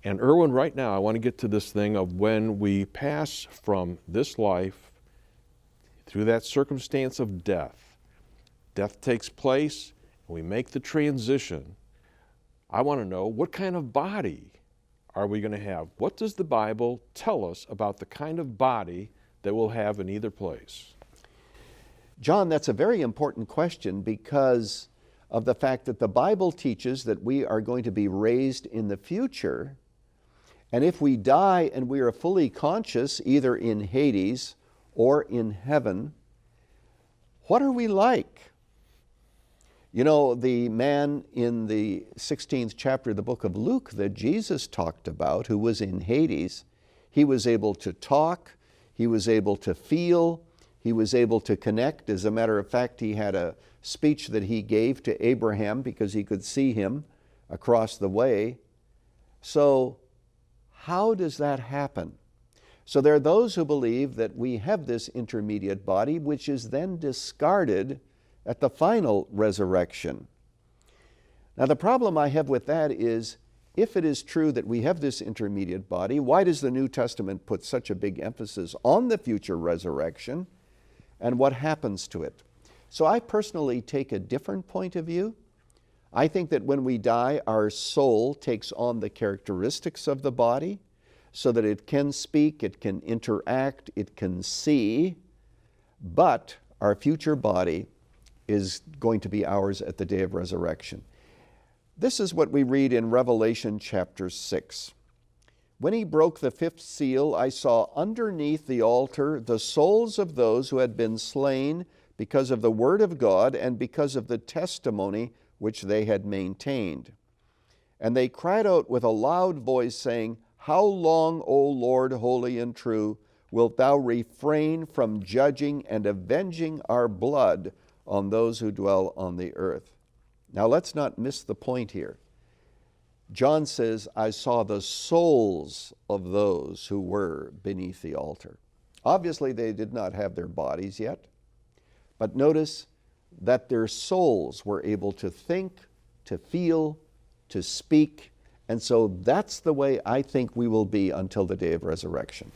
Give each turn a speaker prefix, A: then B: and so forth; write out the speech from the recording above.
A: And Erwin, right now, I want to get to this thing of when we pass from this life through that circumstance of death. Death takes place, and we make the transition. I want to know, what kind of body are we going to have? What does the Bible tell us about the kind of body that we'll have in either place?
B: John, that's a very important question because of the fact that the Bible teaches that we are going to be raised in the future. And if we die and we are fully conscious, either in Hades or in heaven, what are we like? You know, the man in the 16th chapter of the book of Luke that Jesus talked about, who was in Hades, he was able to talk, he was able to feel, he was able to connect. As a matter of fact, he had a speech that he gave to Abraham because he could see him across the way. So, how does that happen? So there are those who believe that we have this intermediate body, which is then discarded at the final resurrection. Now the problem I have with that is, if it is true that we have this intermediate body, why does the New Testament put such a big emphasis on the future resurrection and what happens to it? So I personally take a different point of view. I think that when we die, our soul takes on the characteristics of the body so that it can speak, it can interact, it can see, but our future body is going to be ours at the day of resurrection. This is what we read in Revelation chapter 6. When he broke the fifth seal, I saw underneath the altar the souls of those who had been slain because of the word of God and because of the testimony which they had maintained. And they cried out with a loud voice, saying, How long, O Lord, holy and true, wilt thou refrain from judging and avenging our blood on those who dwell on the earth? Now let's not miss the point here. John says, I saw the souls of those who were beneath the altar. Obviously, they did not have their bodies yet, but notice that their souls were able to think, to feel, to speak, and so that's the way I think we will be until the day of resurrection.